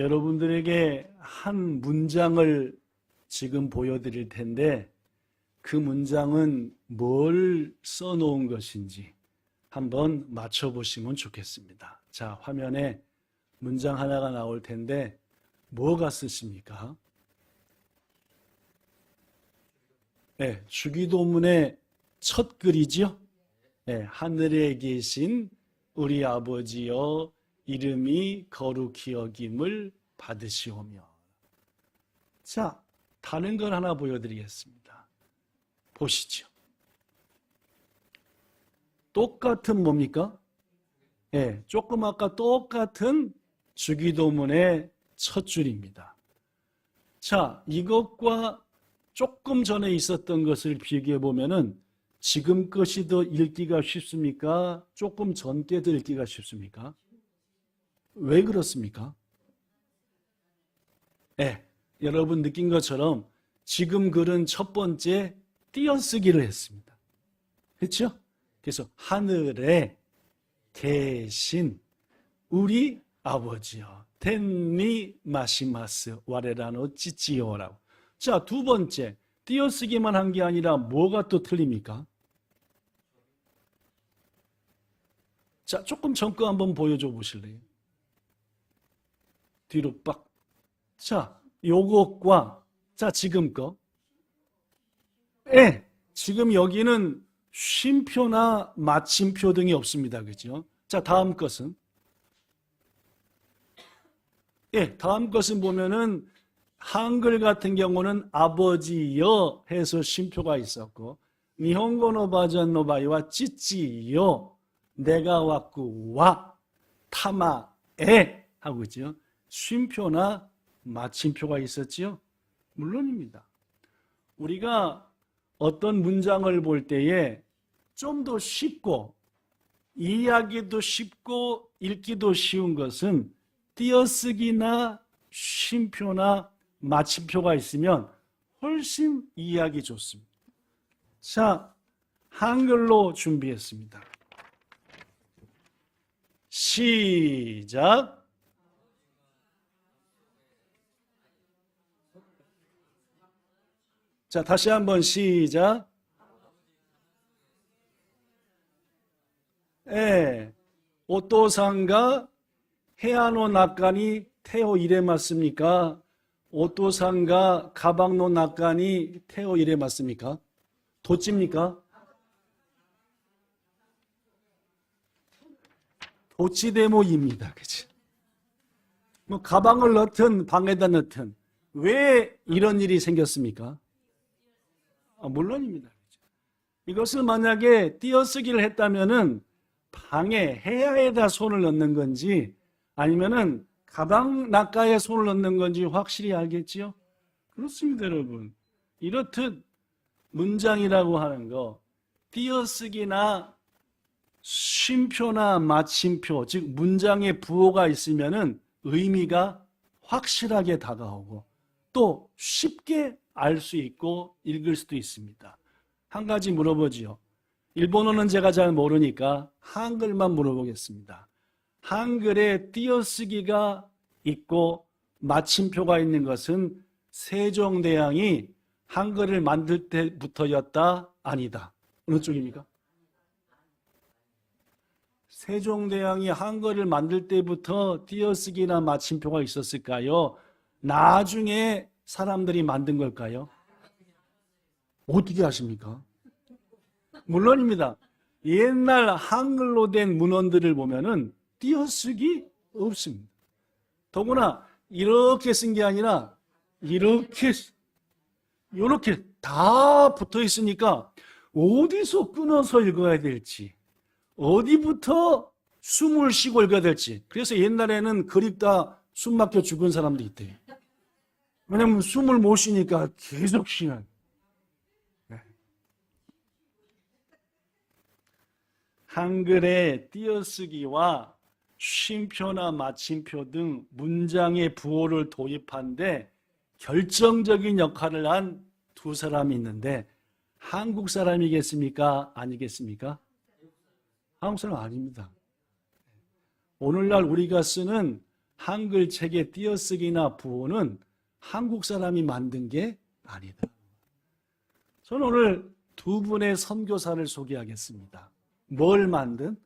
여러분들에게 한 문장을 지금 보여드릴 텐데 그 문장은 뭘 써놓은 것인지 한번 맞춰보시면 좋겠습니다. 자, 화면에 문장 하나가 나올 텐데 뭐가 쓰십니까? 네, 주기도문의 첫 글이죠. 네, 하늘에 계신 우리 아버지여 이름이 거룩히 여김을 받으시오며. 자, 다른 걸 하나 보여드리겠습니다. 보시죠. 똑같은 뭡니까? 예, 조금 아까 똑같은 주기도문의 첫 줄입니다. 자, 이것과 조금 전에 있었던 것을 비교해 보면은 지금 것이 더 읽기가 쉽습니까? 조금 전 게 더 읽기가 쉽습니까? 왜 그렇습니까? 예, 여러분 느낀 것처럼 지금 글은 첫 번째 띄어쓰기를 했습니다. 그렇죠? 그래서 하늘에 계신 우리 아버지여 텐니 마시마스 와레라노 찌찌요라고. 자, 두 번째 띄어쓰기만 한 게 아니라 뭐가 또 틀립니까? 자, 조금 전 거 한번 보여줘 보실래요? 뒤로 빡. 자, 요것과 자, 지금 거. 예, 지금 여기는 쉼표나 마침표 등이 없습니다. 그죠? 자, 다음 것은 예, 다음 것은 보면은 한글 같은 경우는 아버지여 해서 쉼표가 있었고 니혼고노 버전 노바이와 찌찌요 내가 왔고 와 타마에 하고 있죠. 쉼표나 마침표가 있었지요? 물론입니다. 우리가 어떤 문장을 볼 때에 좀 더 쉽고 이해하기도 쉽고 읽기도 쉬운 것은 띄어쓰기나 쉼표나 마침표가 있으면 훨씬 이해하기 좋습니다. 자, 한글로 준비했습니다. 시작. 자, 다시 한번 시작. 예, 오토상가 해안노 낙간이 태오 이래 맞습니까? 오토상가 가방노 낙간이 태오 이래 맞습니까? 도찌입니까? 도치대모입니다. 그치? 뭐 가방을 넣든 방에다 넣든 왜 이런 일이 생겼습니까? 물론입니다. 이것을 만약에 띄어쓰기를 했다면은 방에 해야에다 손을 넣는 건지 아니면은 가방 낫가에 손을 넣는 건지 확실히 알겠지요? 그렇습니다, 여러분. 이렇듯 문장이라고 하는 거 띄어쓰기나 쉼표나 마침표, 즉 문장에 부호가 있으면은 의미가 확실하게 다가오고 또 쉽게 알 수 있고 읽을 수도 있습니다. 한 가지 물어보지요. 일본어는 제가 잘 모르니까 한글만 물어보겠습니다. 한글에 띄어쓰기가 있고 마침표가 있는 것은 세종대왕이 한글을 만들 때부터였다? 아니다. 어느 쪽입니까? 세종대왕이 한글을 만들 때부터 띄어쓰기나 마침표가 있었을까요? 나중에 사람들이 만든 걸까요? 어떻게 아십니까? 물론입니다. 옛날 한글로 된 문헌들을 보면은 띄어쓰기 없습니다. 더구나 이렇게 쓴 게 아니라 이렇게 다 붙어 있으니까 어디서 끊어서 읽어야 될지 어디부터 숨을 쉬고 읽어야 될지. 그래서 옛날에는 글 읽다 숨 막혀 죽은 사람도 있대요. 왜냐하면 숨을 못 쉬니까 계속 쉬는. 한글의 띄어쓰기와 쉼표나 마침표 등 문장의 부호를 도입한 데 결정적인 역할을 한 두 사람이 있는데 한국 사람이겠습니까? 아니겠습니까? 한국 사람 아닙니다. 오늘날 우리가 쓰는 한글 책의 띄어쓰기나 부호는 한국 사람이 만든 게 아니다. 저는 오늘 두 분의 선교사를 소개하겠습니다. 뭘 만든?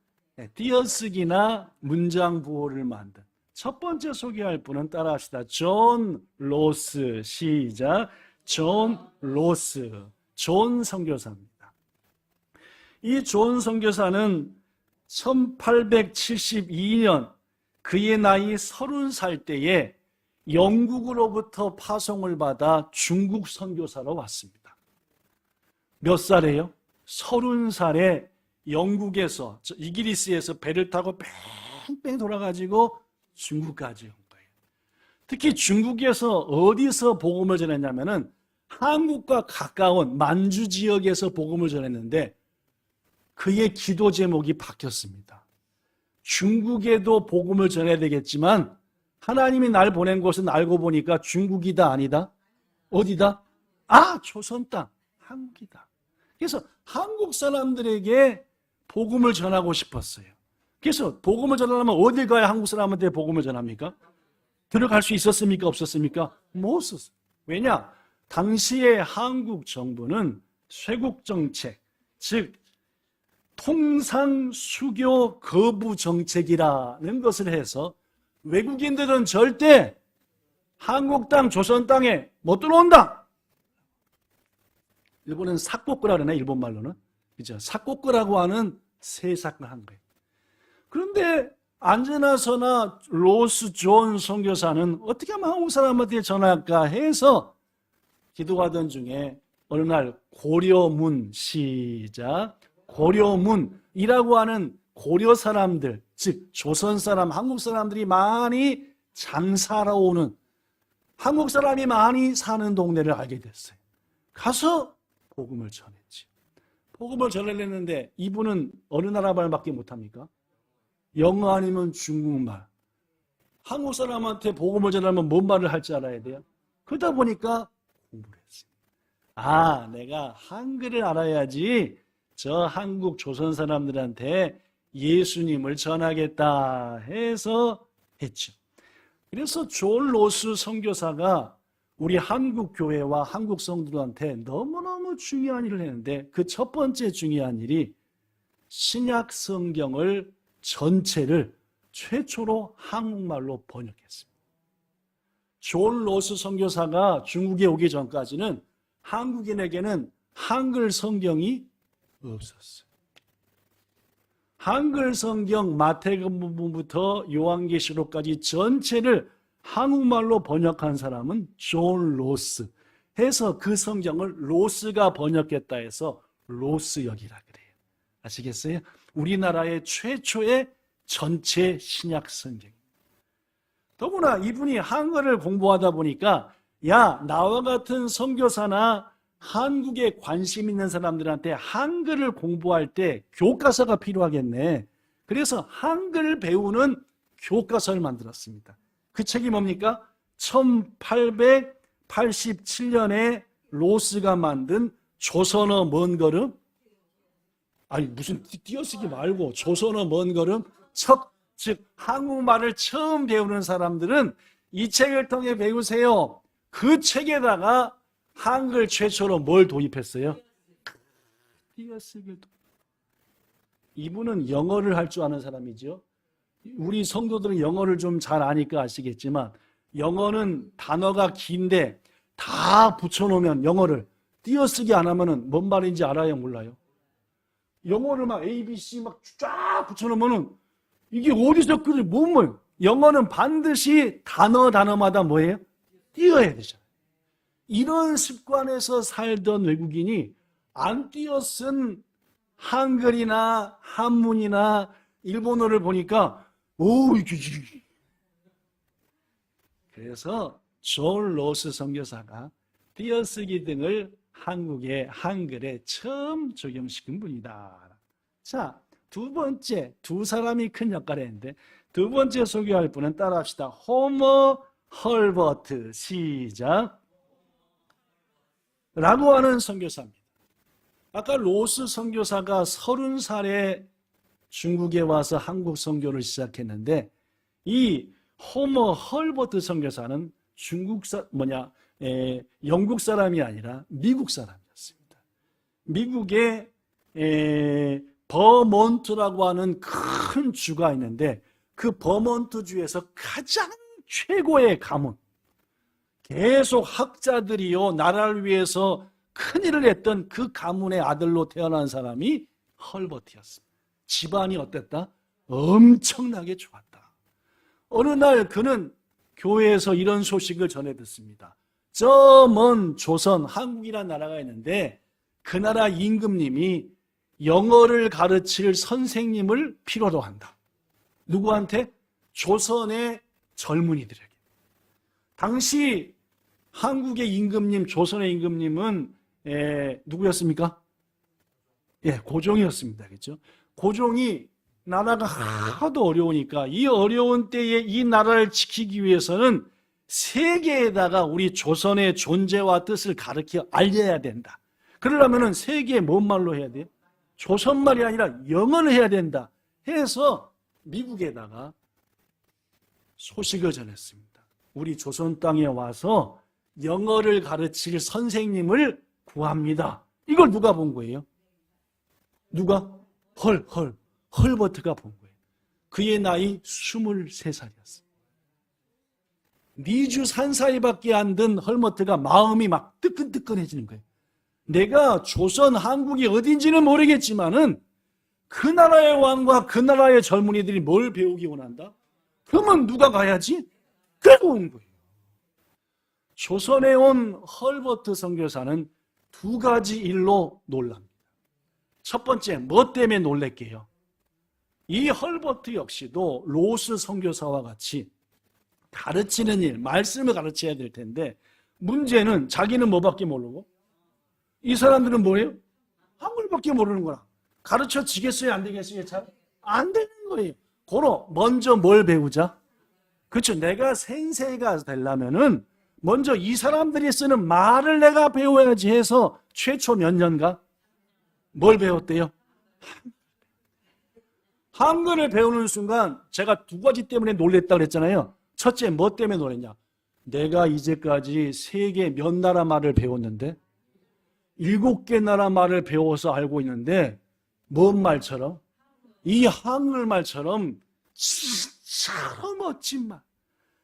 띄어쓰기나 문장 부호를 만든. 첫 번째 소개할 분은 따라합시다. 존 로스. 시작. 존 로스. 존 선교사입니다. 이 존 선교사는 1872년 그의 나이 30살 때에 영국으로부터 파송을 받아 중국 선교사로 왔습니다. 몇 살이에요? 30살에 영국에서, 이기리스에서 배를 타고 뺑뺑 돌아가지고 중국까지 온 거예요. 특히 중국에서 어디서 복음을 전했냐면은 한국과 가까운 만주 지역에서 복음을 전했는데 그의 기도 제목이 바뀌었습니다. 중국에도 복음을 전해야 되겠지만 하나님이 날 보낸 곳은 알고 보니까 중국이다 아니다? 어디다? 조선 땅, 한국이다. 그래서 한국 사람들에게 복음을 전하고 싶었어요. 그래서 복음을 전하려면 어딜 가야 한국 사람한테 복음을 전합니까? 들어갈 수 있었습니까? 없었습니까? 못 썼어요. 왜냐? 당시에 한국 정부는 쇄국 정책, 즉 통상 수교 거부 정책이라는 것을 해서 외국인들은 절대 한국 땅, 조선 땅에 못 들어온다. 일본은 삭고꾸라 그러네, 일본 말로는. 그죠? 삭고꾸라고 하는 세삭을 한 거예요. 그런데 안제나서나 로스 존 선교사는 어떻게 하면 한국 사람한테 전할까 해서 기도하던 중에 어느 날 고려문, 시작, 고려문이라고 하는 고려 사람들, 즉 조선 사람, 한국 사람들이 많이 장사하러 오는, 한국 사람이 많이 사는 동네를 알게 됐어요. 가서 복음을 전했지. 복음을 전하려는데 이분은 어느 나라 말밖에 못합니까? 영어 아니면 중국말. 한국 사람한테 복음을 전하면 뭔 말을 할 줄 알아야 돼요? 그러다 보니까 공부를 했어요. 내가 한글을 알아야지 저 한국 조선 사람들한테 예수님을 전하겠다 해서 했죠. 그래서 존 로스 선교사가 우리 한국 교회와 한국 성도들한테 너무너무 중요한 일을 했는데 그 첫 번째 중요한 일이 신약 성경을 전체를 최초로 한국말로 번역했습니다. 존 로스 선교사가 중국에 오기 전까지는 한국인에게는 한글 성경이 없었어요. 한글 성경 마태복음부터 요한계시록까지 전체를 한국말로 번역한 사람은 존 로스 해서 그 성경을 로스가 번역했다 해서 로스역이라 그래요. 아시겠어요? 우리나라의 최초의 전체 신약 성경. 더구나 이분이 한글을 공부하다 보니까 나와 같은 선교사나 한국에 관심 있는 사람들한테 한글을 공부할 때 교과서가 필요하겠네. 그래서 한글 배우는 교과서를 만들었습니다. 그 책이 뭡니까? 1887년에 로스가 만든 조선어 먼 걸음? 무슨 띄어쓰기 말고 조선어 먼 걸음? 즉 한국말을 처음 배우는 사람들은 이 책을 통해 배우세요. 그 책에다가 한글 최초로 뭘 도입했어요? 띄어쓰기를. 이분은 영어를 할 줄 아는 사람이죠. 우리 성도들은 영어를 좀 잘 아니까 아시겠지만 영어는 단어가 긴데 다 붙여놓으면 영어를 띄어쓰기 안 하면은 뭔 말인지 알아요, 몰라요? 영어를 막 A, B, C 막 쫙 붙여놓으면은 이게 어디서 뭐예요? 영어는 반드시 단어마다 뭐예요? 띄어야 되잖아요. 이런 습관에서 살던 외국인이 안 띄어쓴 한글이나 한문이나 일본어를 보니까 그래서 존 로스 선교사가 띄어쓰기 등을 한국의 한글에 처음 적용시킨 분이다. 자, 두 번째, 두 사람이 큰 역할을 했는데 두 번째 소개할 분은 따라합시다. 호머 헐버트. 시작. 라고 하는 선교사입니다. 아까 로스 선교사가 30살에 중국에 와서 한국 선교를 시작했는데 이 호머 헐버트 선교사는 영국 사람이 아니라 미국 사람이었습니다. 미국의 버몬트라고 하는 큰 주가 있는데 그 버몬트 주에서 가장 최고의 가문, 계속 학자들이요 나라를 위해서 큰일을 했던 그 가문의 아들로 태어난 사람이 헐버트였습니다. 집안이 어땠다? 엄청나게 좋았다. 어느 날 그는 교회에서 이런 소식을 전해 듣습니다. 저 먼 조선, 한국이라는 나라가 있는데 그 나라 임금님이 영어를 가르칠 선생님을 필요로 한다. 누구한테? 조선의 젊은이들에게. 당시 한국의 임금님, 조선의 임금님은 누구였습니까? 고종이었습니다. 그렇죠? 고종이 나라가 하도 어려우니까 이 어려운 때에 이 나라를 지키기 위해서는 세계에다가 우리 조선의 존재와 뜻을 가르쳐 알려야 된다. 그러려면 세계에 뭔 말로 해야 돼요? 조선말이 아니라 영어를 해야 된다 해서 미국에다가 소식을 전했습니다. 우리 조선 땅에 와서 영어를 가르칠 선생님을 구합니다. 이걸 누가 본 거예요? 누가? 헐버트가 본 거예요. 그의 나이 23살이었어요. 4주 산 사이밖에 안 된 헐버트가 마음이 막 뜨끈뜨끈해지는 거예요. 내가 조선, 한국이 어딘지는 모르겠지만은 그 나라의 왕과 그 나라의 젊은이들이 뭘 배우기 원한다? 그러면 누가 가야지? 그리고 온 거예요. 조선에 온 헐버트 선교사는 2가지 일로 놀랍니다. 첫 번째, 뭐 때문에 놀랄게요? 이 헐버트 역시도 로스 선교사와 같이 가르치는 일, 말씀을 가르쳐야 될 텐데 문제는 자기는 뭐밖에 모르고 이 사람들은 뭐예요? 한글밖에 모르는 거라. 가르쳐 지겠어요? 안 되겠어요? 잘 안 되는 거예요. 고로 먼저 뭘 배우자? 그렇죠. 내가 생세가 되려면은 먼저 이 사람들이 쓰는 말을 내가 배워야지 해서 최초 몇 년가? 뭘 배웠대요? 한글을 배우는 순간 제가 2가지 때문에 놀랬다 그랬잖아요. 첫째, 뭐 때문에 놀랬냐? 내가 이제까지 세계 몇 나라 말을 배웠는데 7개 나라 말을 배워서 알고 있는데 뭔 말처럼? 이 한글말처럼 진짜 멋진 말,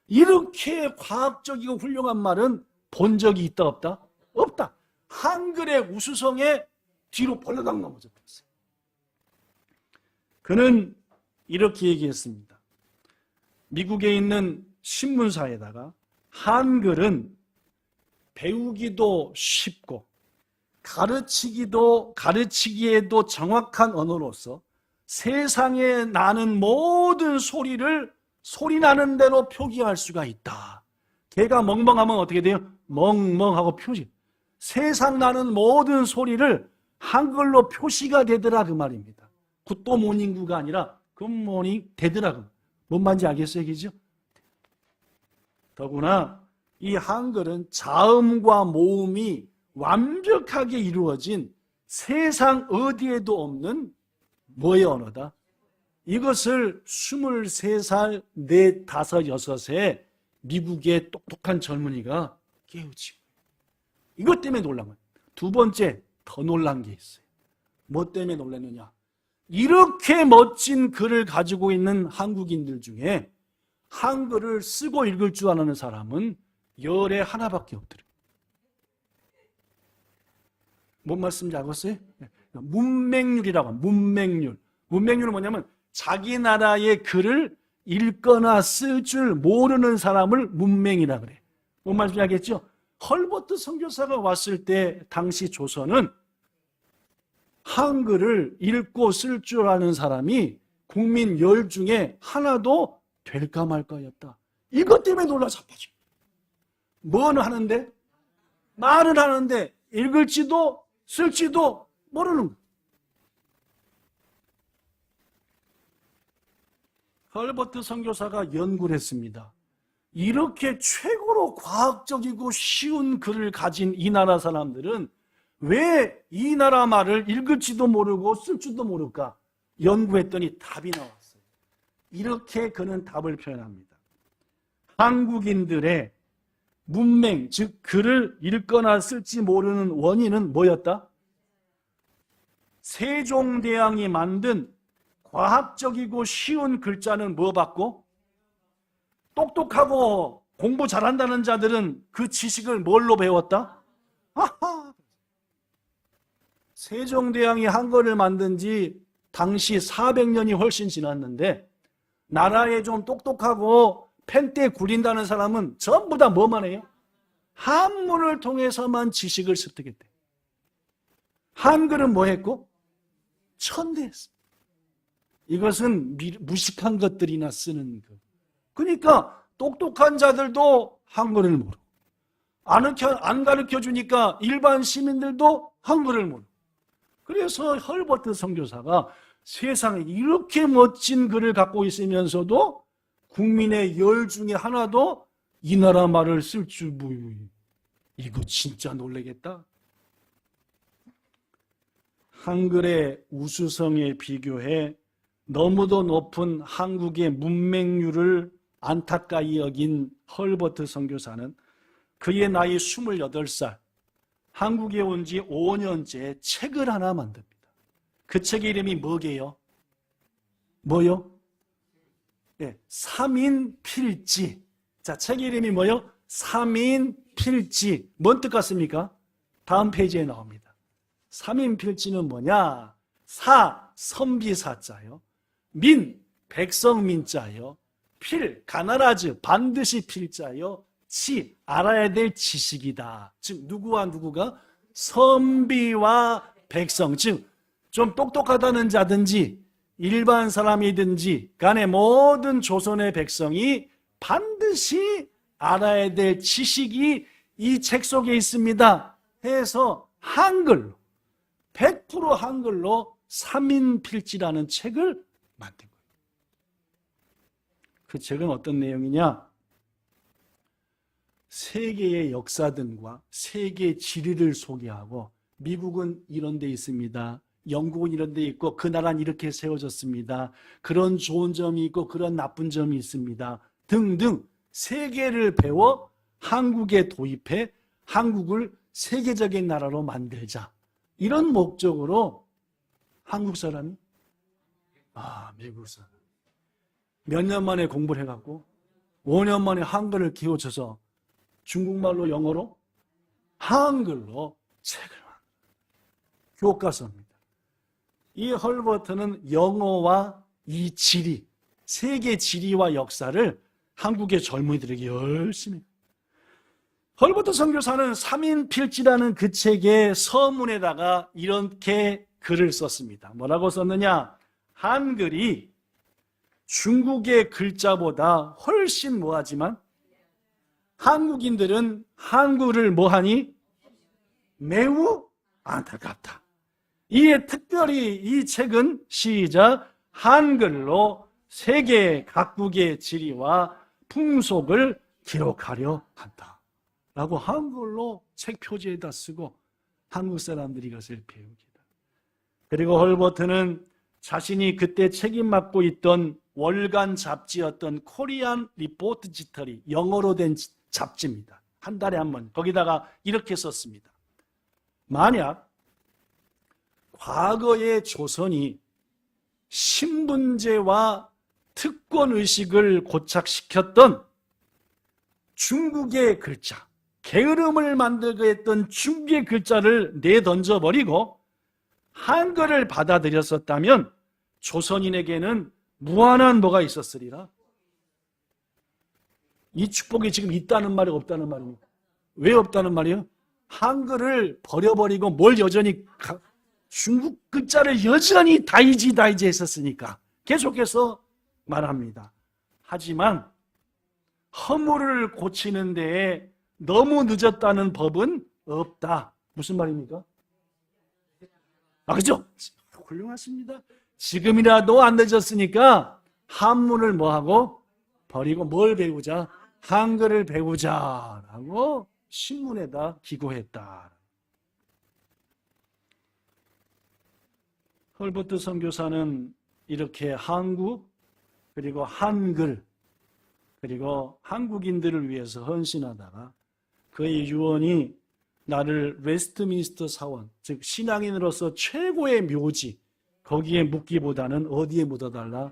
이렇게 과학적이고 훌륭한 말은 본 적이 있다 없다? 없다. 한글의 우수성에 뒤로 벌러덩 넘어져 버렸어요. 그는 이렇게 얘기했습니다. 미국에 있는 신문사에다가 한글은 배우기도 쉽고 가르치기에도 정확한 언어로서 세상에 나는 모든 소리를 소리 나는 대로 표기할 수가 있다. 개가 멍멍하면 어떻게 돼요? 멍멍하고 표시. 세상 나는 모든 소리를 한글로 표시가 되더라 그 말입니다. 굿모닝구가 아니라 굿모닝 되더라. 뭔 말인지 알겠어요? 그죠? 더구나 이 한글은 자음과 모음이 완벽하게 이루어진 세상 어디에도 없는 뭐의 언어다? 이것을 23살, 4, 5, 6에 미국의 똑똑한 젊은이가 깨우치고 이것 때문에 놀란 거예요. 2번째, 더 놀란 게 있어요. 뭐 때문에 놀랐느냐? 이렇게 멋진 글을 가지고 있는 한국인들 중에 한글을 쓰고 읽을 줄 아는 사람은 열에 하나밖에 없더래요. 뭔 말씀인지 알겠어요? 문맹률이라고 합니다. 문맹률. 문맹률은 뭐냐면 자기 나라의 글을 읽거나 쓸 줄 모르는 사람을 문맹이라 그래. 뭔 말인지 알겠죠? 헐버트 선교사가 왔을 때 당시 조선은 한글을 읽고 쓸 줄 아는 사람이 국민 10 중에 하나도 될까 말까였다. 이것 때문에 놀라 자빠져. 뭐는 하는데? 말을 하는데 읽을지도 쓸지도 모르는 거예요. 헐버트 선교사가 연구를 했습니다. 이렇게 최고로 과학적이고 쉬운 글을 가진 이 나라 사람들은 왜 이 나라 말을 읽을지도 모르고 쓸지도 모를까? 연구했더니 답이 나왔어요. 이렇게 그는 답을 표현합니다. 한국인들의 문맹, 즉 글을 읽거나 쓸지 모르는 원인은 뭐였다? 세종대왕이 만든 과학적이고 쉬운 글자는 뭐 받고? 똑똑하고 공부 잘한다는 자들은 그 지식을 뭘로 배웠다? 아하! 세종대왕이 한글을 만든 지 당시 400년이 훨씬 지났는데 나라에 좀 똑똑하고 펜때 굴린다는 사람은 전부 다 뭐만 해요? 한문을 통해서만 지식을 습득했대. 한글은 뭐 했고? 천대했어. 이것은 무식한 것들이나 쓰는 것. 그러니까 똑똑한 자들도 한글을 모르고 안 가르쳐주니까 일반 시민들도 한글을 모르고. 그래서 헐버트 선교사가 세상에 이렇게 멋진 글을 갖고 있으면서도 국민의 열 중에 하나도 이 나라 말을 쓸 줄 모르고, 이거 진짜 놀라겠다. 한글의 우수성에 비교해 너무도 높은 한국의 문맹률을 안타까이 여긴 헐버트 선교사는 그의 나이 28살, 한국에 온 지 5년째 책을 하나 만듭니다. 그 책의 이름이 뭐게요? 뭐요? 네, 삼인필지. 자, 책의 이름이 뭐요? 삼인필지. 뭔 뜻 같습니까? 다음 페이지에 나옵니다. 삼인필지는 뭐냐? 사, 선비사자요. 민, 백성민자요. 필, 가나라즈, 반드시 필자요. 치, 알아야 될 지식이다. 즉 누구와 누구가? 선비와 백성. 즉 좀 똑똑하다는 자든지 일반 사람이든지 간에 모든 조선의 백성이 반드시 알아야 될 지식이 이 책 속에 있습니다 해서 한글로 100% 한글로 삼인필지라는 책을 만든 거예요. 그 책은 어떤 내용이냐? 세계의 역사들과 세계 지리를 소개하고 미국은 이런 데 있습니다. 영국은 이런 데 있고 그 나라는 이렇게 세워졌습니다. 그런 좋은 점이 있고 그런 나쁜 점이 있습니다. 등등 세계를 배워 한국에 도입해 한국을 세계적인 나라로 만들자. 이런 목적으로 한국 사람이 미국 사람 몇 년 만에 공부를 해갖고 5년 만에 한글을 키워줘서 중국말로 영어로 한글로 책을 만듭니다. 교과서입니다. 이 헐버트는 영어와 이 지리, 세계 지리와 역사를 한국의 젊은이들에게 열심히. 헐버트 선교사는 삼인필지라는 그 책의 서문에다가 이렇게 글을 썼습니다. 뭐라고 썼느냐? 한글이 중국의 글자보다 훨씬 뭐하지만 한국인들은 한글을 뭐하니? 매우 안타깝다. 이에 특별히 이 책은 시작 한글로 세계 각국의 지리와 풍속을 기록하려 한다 라고 한글로 책 표지에다 쓰고 한국 사람들이 이것을 배우기다. 그리고 헐버트는 자신이 그때 책임 맡고 있던 월간 잡지였던 코리안 리포트지터리, 영어로 된 잡지입니다. 한 달에 한 번. 거기다가 이렇게 썼습니다. 만약 과거의 조선이 신분제와 특권의식을 고착시켰던 중국의 글자, 게으름을 만들게 했던 중국의 글자를 내던져버리고 한글을 받아들였었다면 조선인에게는 무한한 뭐가 있었으리라. 이 축복이 지금 있다는 말이 없다는 말입니까? 왜 없다는 말이에요? 한글을 버려버리고 뭘 여전히 중국 글자를 여전히 다이지 했었으니까 계속해서 말합니다. 하지만 허물을 고치는 데에 너무 늦었다는 법은 없다. 무슨 말입니까? 그죠? 훌륭하십니다. 지금이라도 안 늦었으니까 한문을 뭐하고 버리고 뭘 배우자? 한글을 배우자라고 신문에다 기고했다. 헐버트 선교사는 이렇게 한국 그리고 한글 그리고 한국인들을 위해서 헌신하다가 그의 유언이 나를 웨스트민스터 사원, 즉 신앙인으로서 최고의 묘지, 거기에 묻기보다는 어디에 묻어달라?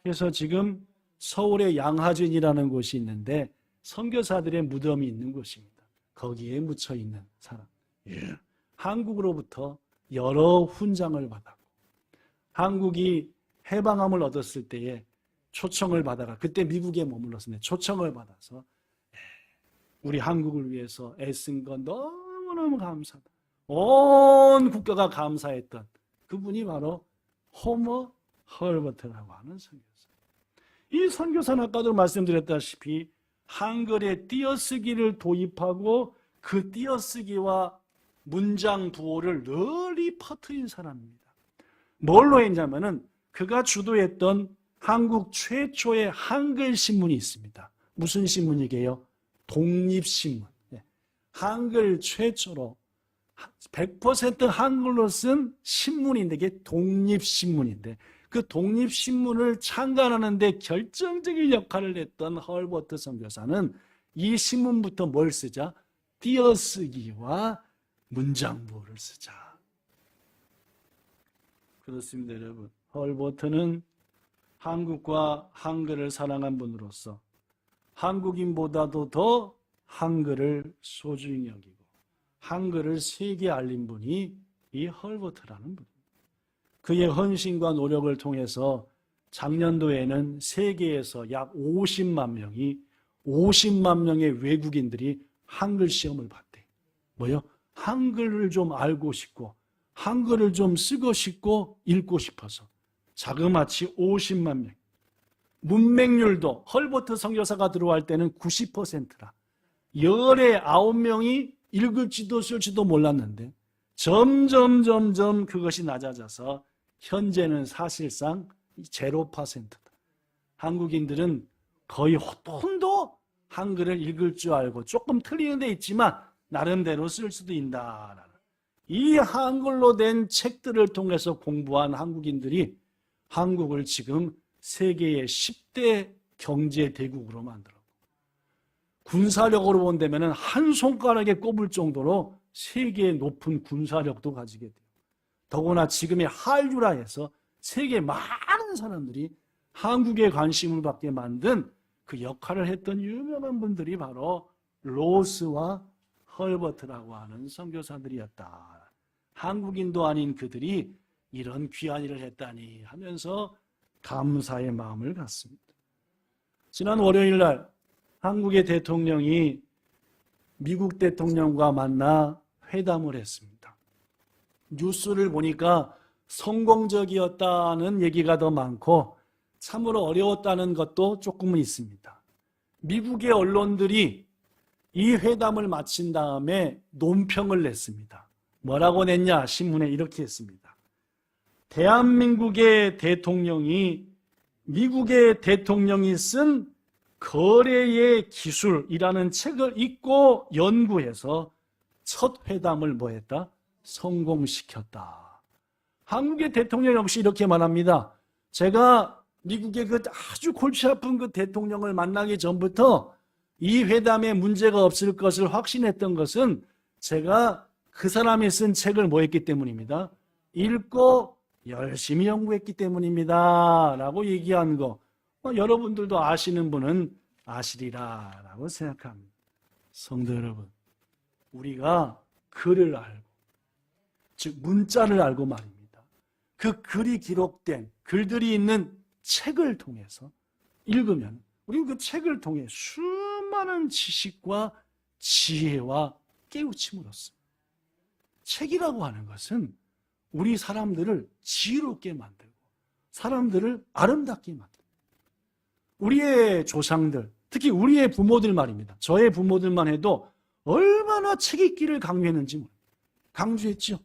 그래서 지금 서울의 양화진이라는 곳이 있는데 선교사들의 무덤이 있는 곳입니다. 거기에 묻혀 있는 사람. 한국으로부터 여러 훈장을 받았고 한국이 해방함을 얻었을 때에 초청을 받아가 그때 미국에 머물렀는데 초청을 받아서 우리 한국을 위해서 애쓴 건 너무너무 감사하다. 온 국가가 감사했던 그분이 바로 호머 헐버트라고 하는 선교사. 이 선교사는 아까도 말씀드렸다시피 한글의 띄어쓰기를 도입하고 그 띄어쓰기와 문장 부호를 널리 퍼뜨린 사람입니다. 뭘로 했냐면은 그가 주도했던 한국 최초의 한글 신문이 있습니다. 무슨 신문이게요? 독립신문. 한글 최초로 100% 한글로 쓴 신문인데 이게 독립신문인데 그 독립신문을 창간하는 데 결정적인 역할을 했던 헐버트 선교사는 이 신문부터 뭘 쓰자? 띄어쓰기와 문장부호를 쓰자. 그렇습니다, 여러분. 헐버트는 한국과 한글을 사랑한 분으로서 한국인보다도 더 한글을 소중히 여기고 한글을 세계에 알린 분이 이 헐버트라는 분입니다. 그의 헌신과 노력을 통해서 작년도에는 세계에서 약 50만 명의 외국인들이 한글 시험을 봤대. 뭐요? 한글을 좀 알고 싶고 한글을 좀 쓰고 싶고 읽고 싶어서 자그마치 50만 명. 문맹률도 헐버트 선교사가 들어갈 때는 90%라. 열에 9명이 읽을지도 쓸지도 몰랐는데 점점 그것이 낮아져서 현재는 사실상 0%다. 한국인들은 거의 호통도 한글을 읽을 줄 알고 조금 틀리는 데 있지만 나름대로 쓸 수도 있다. 이 한글로 된 책들을 통해서 공부한 한국인들이 한국을 지금 세계의 10대 경제 대국으로 만들었고 군사력으로 본다면 한 손가락에 꼽을 정도로 세계의 높은 군사력도 가지게 돼요. 더구나 지금의 한류라해서 세계 많은 사람들이 한국에 관심을 받게 만든 그 역할을 했던 유명한 분들이 바로 로스와 헐버트라고 하는 선교사들이었다. 한국인도 아닌 그들이 이런 귀한 일을 했다니 하면서 감사의 마음을 갖습니다. 지난 월요일 날 한국의 대통령이 미국 대통령과 만나 회담을 했습니다. 뉴스를 보니까 성공적이었다는 얘기가 더 많고 참으로 어려웠다는 것도 조금은 있습니다. 미국의 언론들이 이 회담을 마친 다음에 논평을 냈습니다. 뭐라고 냈냐? 신문에 이렇게 했습니다. 대한민국의 대통령이 미국의 대통령이 쓴 거래의 기술이라는 책을 읽고 연구해서 첫 회담을 뭐했다? 성공시켰다. 한국의 대통령 역시 이렇게 말합니다. 제가 미국의 그 아주 골치 아픈 그 대통령을 만나기 전부터 이 회담에 문제가 없을 것을 확신했던 것은 제가 그 사람이 쓴 책을 뭐 했기 때문입니다. 읽고 열심히 연구했기 때문입니다. 라고 얘기한 거. 여러분들도 아시는 분은 아시리라 라고 생각합니다. 성도 여러분, 우리가 글을 알고, 즉 문자를 알고 말입니다. 그 글이 기록된 글들이 있는 책을 통해서 읽으면 우리는 그 책을 통해 수많은 지식과 지혜와 깨우침을 얻습니다. 책이라고 하는 것은 우리 사람들을 지혜롭게 만들고 사람들을 아름답게 만들고 우리의 조상들, 특히 우리의 부모들 말입니다. 저의 부모들만 해도 얼마나 책 읽기를 강조했는지 강조했죠.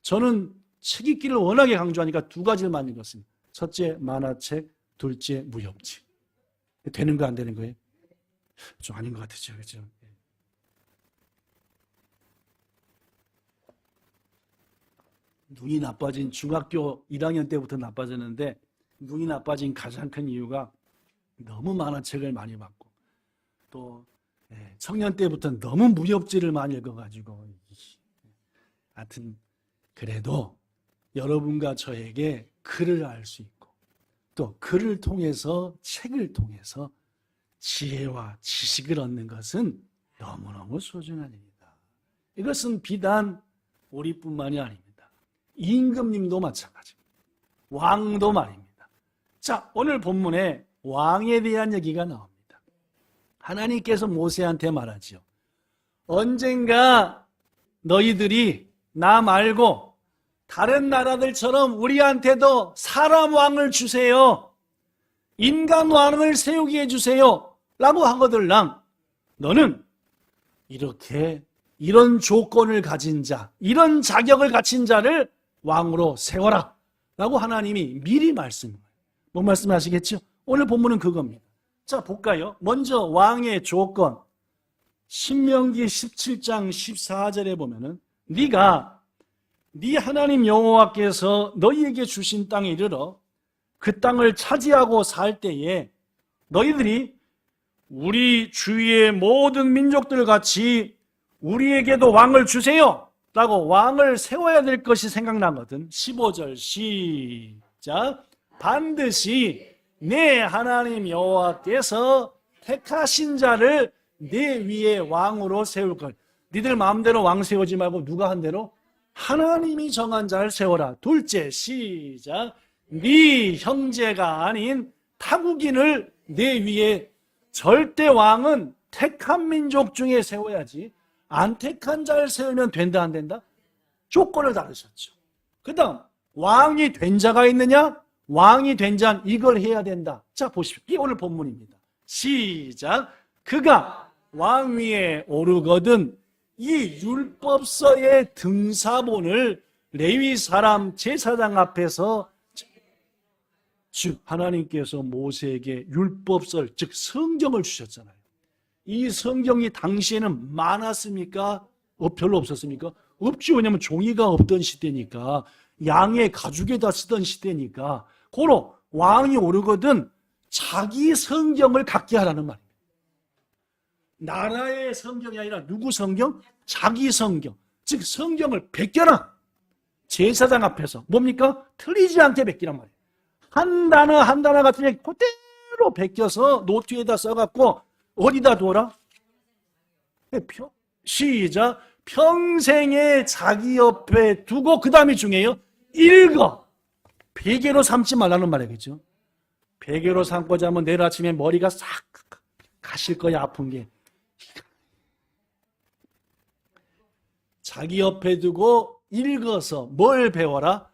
저는 책 읽기를 워낙에 강조하니까 두 가지를 많이 읽었습니다. 첫째 만화책, 둘째 무협지. 되는 거 안 되는 거예요? 좀 아닌 것 같으죠, 그렇죠? 눈이 나빠진 중학교 1학년 때부터 나빠졌는데 눈이 나빠진 가장 큰 이유가 너무 만화책을 많이 봤고 또 청년 때부터 너무 무협지를 많이 읽어가지고 하여튼 그래도 여러분과 저에게 글을 알 수 있고 또 글을 통해서 책을 통해서 지혜와 지식을 얻는 것은 너무너무 소중한 일이다. 이것은 비단 우리뿐만이 아닙니다. 임금님도 마찬가지입니다. 왕도 말입니다. 자, 오늘 본문에 왕에 대한 얘기가 나옵니다. 하나님께서 모세한테 말하지요. 언젠가 너희들이 나 말고 다른 나라들처럼 우리한테도 사람 왕을 주세요. 인간 왕을 세우게 해주세요. 라고 하거들랑 너는 이렇게 이런 조건을 가진 자, 이런 자격을 갖춘 자를 왕으로 세워라. 라고 하나님이 미리 말씀해요. 뭐 말씀하시겠죠? 오늘 본문은 그겁니다. 자, 볼까요? 먼저 왕의 조건. 신명기 17장 14절에 보면은 네가 네 하나님 여호와께서 너희에게 주신 땅에 이르러 그 땅을 차지하고 살 때에 너희들이 우리 주위의 모든 민족들 같이 우리에게도 왕을 주세요 라고 왕을 세워야 될 것이 생각나거든. 15절 시작. 반드시 내 하나님 여호와께서 택하신 자를 내 위에 왕으로 세울 것. 니들 마음대로 왕 세우지 말고 누가 한 대로? 하나님이 정한 자를 세워라. 둘째 시작. 네 형제가 아닌 타국인을 내 위에. 절대 왕은 택한 민족 중에 세워야지 안 택한 자를 세우면 된다 안 된다? 조건을 다르셨죠. 그 다음 왕이 된 자가 있느냐? 왕이 된 자는 이걸 해야 된다. 자 보십시오. 이게 오늘 본문입니다. 시작. 그가 왕 위에 오르거든 이 율법서의 등사본을 레위 사람 제사장 앞에서 즉 하나님께서 모세에게 율법서 즉 성경을 주셨잖아요. 이 성경이 당시에는 많았습니까? 별로 없었습니까? 없지. 왜냐하면 종이가 없던 시대니까 양의 가죽에다 쓰던 시대니까 고로 왕이 오르거든 자기 성경을 갖게 하라는 말입니다. 나라의 성경이 아니라 누구 성경? 자기 성경. 즉 성경을 베껴라. 제사장 앞에서 뭡니까? 틀리지 않게 베끼란 말이에요. 한 단어 한 단어 같은 게 그대로 베껴서 노트에다 써갖고 어디다 둬라? 시작. 평생에 자기 옆에 두고 그 다음이 중요해요. 읽어. 베개로 삼지 말라는 말이겠죠. 베개로 삼고자 하면 내일 아침에 머리가 싹 가실 거야. 아픈 게. 자기 옆에 두고 읽어서 뭘 배워라?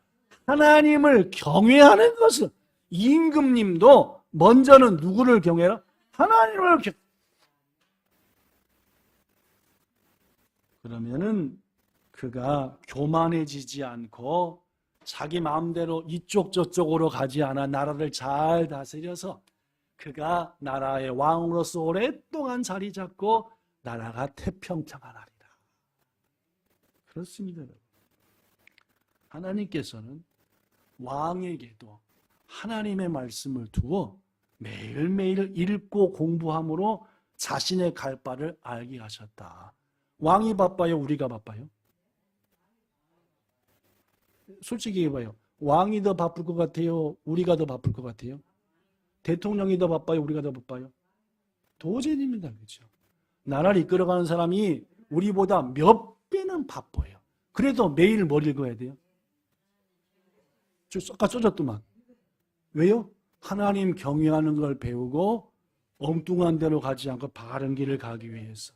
하나님을 경외하는 것을. 임금님도 먼저는 누구를 경외하라? 하나님을 경외. 그러면은 그가 교만해지지 않고 자기 마음대로 이쪽 저쪽으로 가지 않아 나라를 잘 다스려서 그가 나라의 왕으로서 오랫동안 자리 잡고 나라가 태평평하리라. 그렇습니다. 하나님께서는 왕에게도 하나님의 말씀을 두어 매일매일 읽고 공부함으로 자신의 갈 바를 알게 하셨다. 왕이 바빠요? 우리가 바빠요? 솔직히 해봐요. 왕이 더 바쁠 것 같아요? 우리가 더 바쁠 것 같아요? 대통령이 더 바빠요? 우리가 더 바빠요? 도저히입니다. 그렇죠? 나라를 이끌어가는 사람이 우리보다 몇 배는 바빠요. 그래도 매일 뭘 읽어야 돼요? 쏙가 쪄졌더만. 왜요? 하나님 경외하는 걸 배우고 엉뚱한 데로 가지 않고 바른 길을 가기 위해서.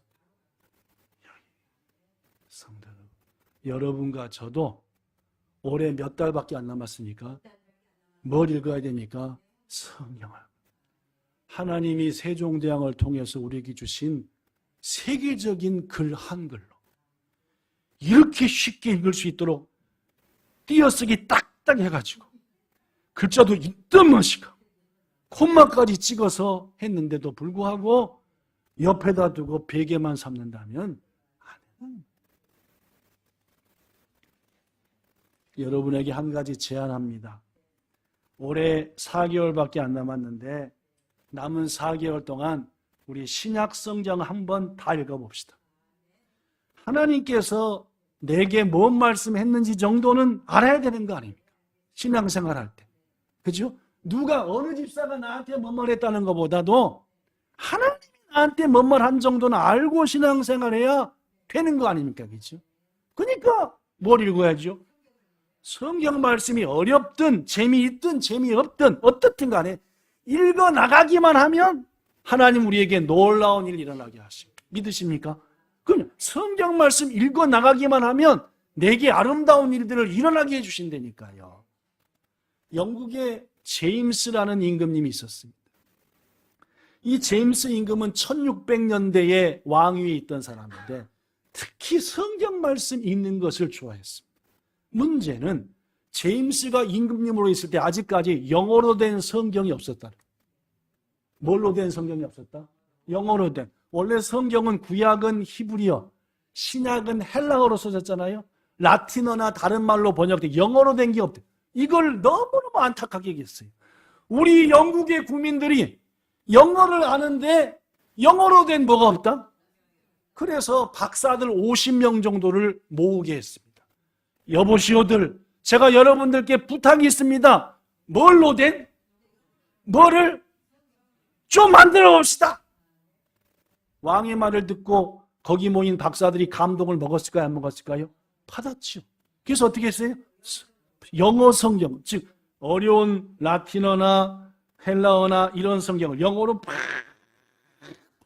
성도 여러분과 저도 올해 몇 달밖에 안 남았으니까 뭘 읽어야 됩니까? 성경을. 하나님이 세종대왕을 통해서 우리에게 주신 세계적인 글 한글로 이렇게 쉽게 읽을 수 있도록 띄어쓰기 딱딱 해가지고 글자도 있던맛이고 콤마까지 찍어서 했는데도 불구하고 옆에다 두고 베개만 삼는다면 안 해요. 여러분에게 한 가지 제안합니다. 올해 4개월밖에 안 남았는데 남은 4개월 동안 우리 신약 성경 한번 다 읽어봅시다. 하나님께서 내게 뭔 말씀했는지 정도는 알아야 되는 거 아닙니까? 신앙생활 할 때. 그죠? 누가 어느 집사가 나한테 뭔 말했다는 것보다도 하나님이 나한테 뭔 말 한 정도는 알고 신앙생활해야 되는 거 아닙니까? 그죠? 그러니까 뭘 읽어야죠? 성경 말씀이 어렵든 재미있든 재미없든 어떻든 간에 읽어나가기만 하면 하나님 우리에게 놀라운 일 일어나게 하십니다. 믿으십니까? 그럼 성경 말씀 읽어나가기만 하면 내게 아름다운 일들을 일어나게 해주신다니까요. 영국에 제임스라는 임금님이 있었습니다. 이 제임스 임금은 1600년대에 왕위에 있던 사람인데 특히 성경 말씀 읽는 것을 좋아했습니다. 문제는 제임스가 임금님으로 있을 때 아직까지 영어로 된 성경이 없었다. 뭘로 된 성경이 없었다? 영어로 된. 원래 성경은 구약은 히브리어, 신약은 헬라어로 써졌잖아요. 라틴어나 다른 말로 번역돼 영어로 된 게 없대. 이걸 너무너무 안타깝게 얘기했어요. 우리 영국의 국민들이 영어를 아는데 영어로 된 뭐가 없다? 그래서 박사들 50명 정도를 모으게 했습니다. 여보시오들, 제가 여러분들께 부탁이 있습니다. 뭘로 된? 뭐를? 좀 만들어 봅시다. 왕의 말을 듣고 거기 모인 박사들이 감동을 먹었을까요? 안 먹었을까요? 받았죠. 그래서 어떻게 했어요? 영어 성경, 즉 어려운 라틴어나 헬라어나 이런 성경을 영어로 팍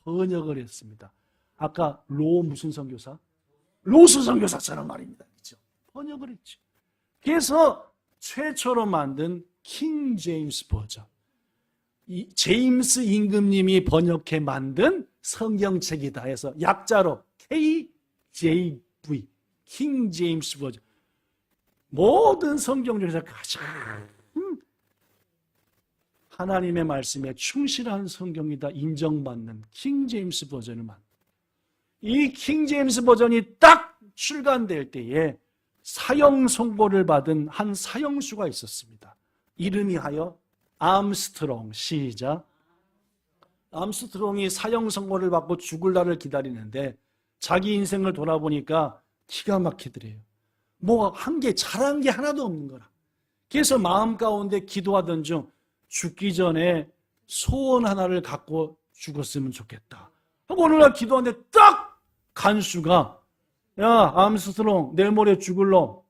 번역을 했습니다. 아까 무슨 선교사? 로스 선교사처럼 말입니다. 그렇죠? 번역을 했죠. 그래서 최초로 만든 킹 제임스 버전. 이 제임스 임금님이 번역해 만든 성경책이다 해서 약자로 KJV, 킹 제임스 버전. 모든 성경 중에서 가장 하나님의 말씀에 충실한 성경이다 인정받는 킹 제임스 버전을 만든. 이 킹 제임스 버전이 딱 출간될 때에 사형 선고를 받은 한 사형수가 있었습니다. 이름이 하여 암스트롱. 시작. 암스트롱이 사형 선고를 받고 죽을 날을 기다리는데 자기 인생을 돌아보니까 기가 막히더래요. 뭐 한 게 잘한 게 하나도 없는 거라. 그래서 마음 가운데 기도하던 중 죽기 전에 소원 하나를 갖고 죽었으면 좋겠다. 어느 날 기도하는데 딱 간수가, 야 암스트롱 내일 모레 죽을 놈,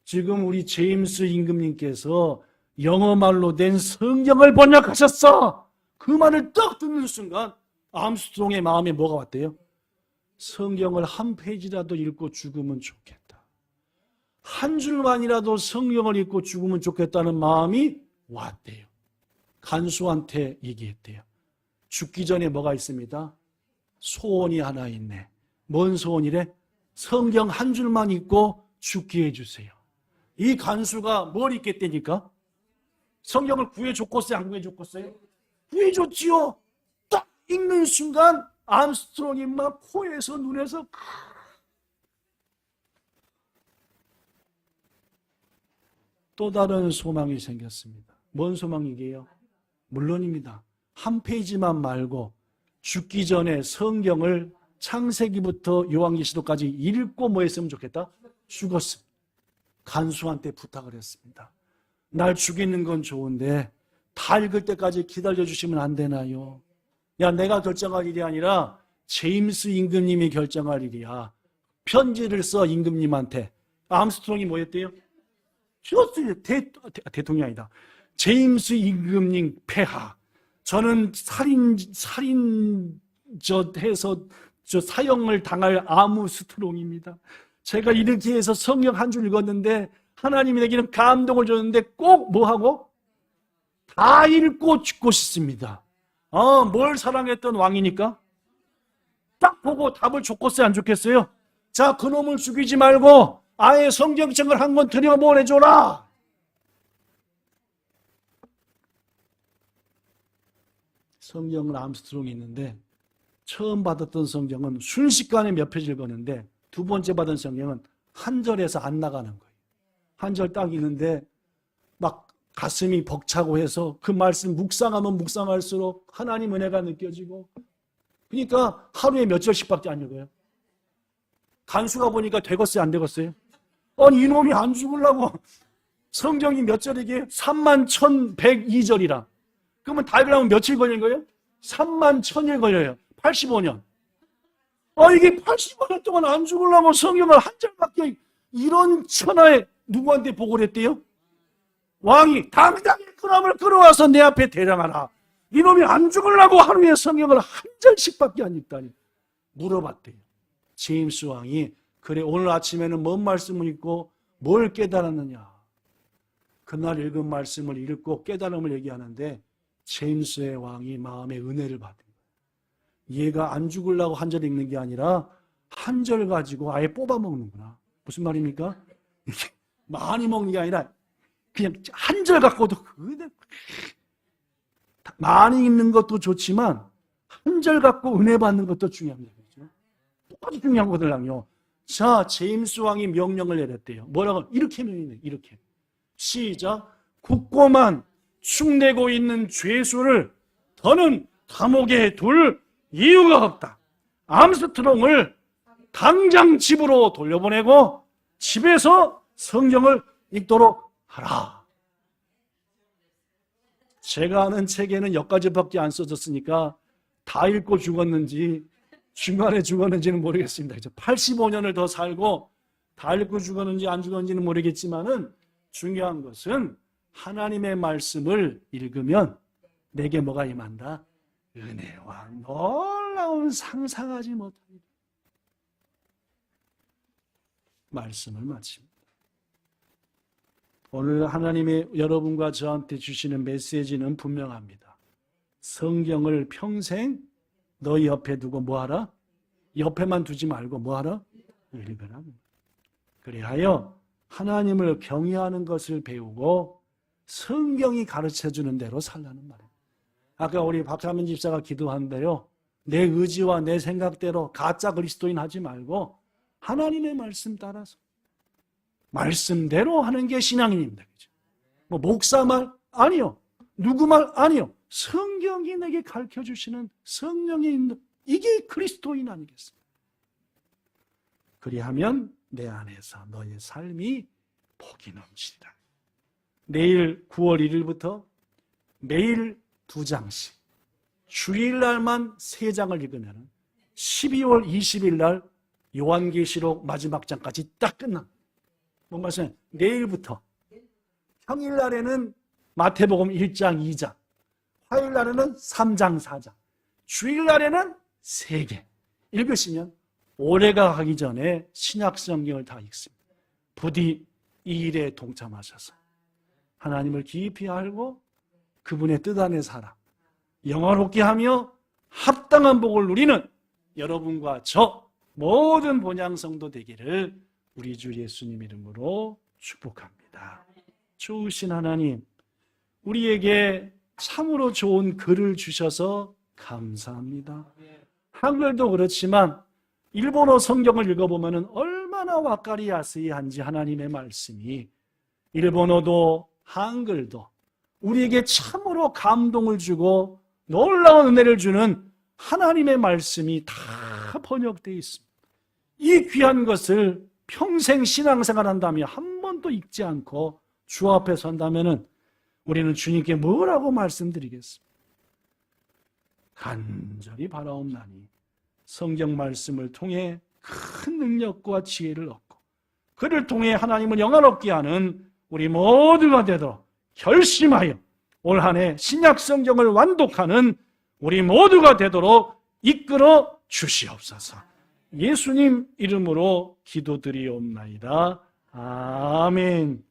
지금 우리 제임스 임금님께서 영어말로 된 성경을 번역하셨어. 그 말을 딱 듣는 순간 암스트롱의 마음에 뭐가 왔대요? 성경을 한 페이지라도 읽고 죽으면 좋겠다. 한 줄만이라도 성경을 읽고 죽으면 좋겠다는 마음이 왔대요. 간수한테 얘기했대요. 죽기 전에 뭐가 있습니다? 소원이 하나 있네. 뭔 소원이래? 성경 한 줄만 읽고 죽게 해주세요. 이 간수가 뭘 읽겠다니까? 성경을 구해줬겠어요? 안 구해줬겠어요? 구해줬지요. 딱 읽는 순간 암스트롱이 막 코에서 눈에서 또 다른 소망이 생겼습니다. 뭔 소망이게요? 물론입니다. 한 페이지만 말고 죽기 전에 성경을 창세기부터 요한계시록까지 읽고 뭐 했으면 좋겠다? 죽었습니다. 간수한테 부탁을 했습니다. 날 죽이는 건 좋은데 다 읽을 때까지 기다려주시면 안 되나요? 야, 내가 결정할 일이 아니라 제임스 임금님이 결정할 일이야. 편지를 써 임금님한테. 암스트롱이 뭐 했대요? 죽었어요. 대통령이 아니다. 제임스 임금님 폐하. 저는 해서 사형을 당할 암스트롱입니다. 제가 이렇게 해서 성경 한 줄 읽었는데 하나님이 내게는 감동을 줬는데 꼭 뭐하고? 다 읽고 죽고 싶습니다. 뭘 사랑했던 왕이니까? 딱 보고 답을 줬겠어요? 안 줬겠어요? 자, 그놈을 죽이지 말고 아예 성경책을 한 권 들여보내줘라. 성경을 암스트롱이 있는데 처음 받았던 성경은 순식간에 몇 페이지 읽었는데 두 번째 받은 성경은 한 절에서 안 나가는 거예요. 한 절 딱 읽는데 막 가슴이 벅차고 해서 그 말씀 묵상하면 묵상할수록 하나님 은혜가 느껴지고 그러니까 하루에 몇 절씩밖에 안 읽어요. 간수가 보니까 되겠어요, 안 되겠어요? 아니 이놈이 안 죽으려고 성경이 몇 절이게? 31,102절이라. 그러면 다 읽으려면 며칠 걸린 거예요? 31,000일 걸려요. 85년. 이게 85년 동안 안 죽으려면 성경을 한 절밖에, 이런 천하에 누구한테 보고를 했대요? 왕이 당장에 그놈을 끌어와서 내 앞에 대령하라. 이놈이 안 죽으려고 하루에 성경을 한 절씩밖에 안 읽다니. 물어봤대요. 제임스 왕이. 그래, 오늘 아침에는 뭔 말씀을 읽고 뭘 깨달았느냐. 그날 읽은 말씀을 읽고 깨달음을 얘기하는데 제임스의 왕이 마음에 은혜를 받은 거예요. 얘가 안 죽으려고 한 절 읽는 게 아니라 한 절 가지고 아예 뽑아 먹는구나. 무슨 말입니까? 이게 많이 먹는 게 아니라 그냥 한 절 갖고도 많이 읽는 것도 좋지만 한 절 갖고 은혜 받는 것도 중요합니다. 그렇죠? 똑같이 중요한 거들랑요. 자, 제임스 왕이 명령을 내렸대요. 뭐라고? 이렇게 명령해. 이렇게. 시작. 굳고만 축내고 있는 죄수를 더는 감옥에 둘 이유가 없다. 암스트롱을 당장 집으로 돌려보내고 집에서 성경을 읽도록 하라. 제가 아는 책에는 여기까지밖에 안 써졌으니까 다 읽고 죽었는지 중간에 죽었는지는 모르겠습니다. 85년을 더 살고 다 읽고 죽었는지 안 죽었는지는 모르겠지만은 중요한 것은 하나님의 말씀을 읽으면 내게 뭐가 임한다? 은혜와 놀라운 상상하지 못합니다. 말씀을 마칩니다. 오늘 하나님의 여러분과 저한테 주시는 메시지는 분명합니다. 성경을 평생 너희 옆에 두고 뭐하라? 옆에만 두지 말고 뭐하라? 읽으라. 그리하여 하나님을 경외하는 것을 배우고 성경이 가르쳐주는 대로 살라는 말이에요. 아까 우리 박사민 집사가 기도한대요. 내 의지와 내 생각대로 가짜 그리스도인 하지 말고 하나님의 말씀 따라서 말씀대로 하는 게 신앙인입니다. 그렇죠? 뭐 목사 말 아니요. 누구 말 아니요. 성경이 내게 가르쳐주시는 성령의 인도, 이게 그리스도인 아니겠습니까? 그리하면 내 안에서 너의 삶이 복이 넘치리라. 내일 9월 1일부터 매일 2장씩 주일날만 3장을 읽으면 12월 20일 날 요한계시록 마지막 장까지 딱 끝나. 뭔 말씀이에요? 내일부터 평일날에는 마태복음 1장 2장, 화요일날에는 3장 4장, 주일날에는 3개 읽으시면 올해가 가기 전에 신약성경을 다 읽습니다. 부디 이 일에 동참하셔서 하나님을 깊이 알고 그분의 뜻 안에 살아 영화롭게 하며 합당한 복을 누리는 여러분과 저 모든 본향성도 되기를 우리 주 예수님 이름으로 축복합니다. 좋으신 하나님, 우리에게 참으로 좋은 글을 주셔서 감사합니다. 한글도 그렇지만 일본어 성경을 읽어보면 얼마나 와까리야스이한지 하나님의 말씀이 일본어도 한글도 우리에게 참으로 감동을 주고 놀라운 은혜를 주는 하나님의 말씀이 다 번역되어 있습니다. 이 귀한 것을 평생 신앙생활 한다면 한 번도 읽지 않고 주 앞에 선다면 우리는 주님께 뭐라고 말씀드리겠습니까? 간절히 바라옵나니 성경 말씀을 통해 큰 능력과 지혜를 얻고 그를 통해 하나님을 영화롭게 하는 우리 모두가 되도록 결심하여 올 한 해 신약 성경을 완독하는 우리 모두가 되도록 이끌어 주시옵소서. 예수님 이름으로 기도드리옵나이다. 아멘.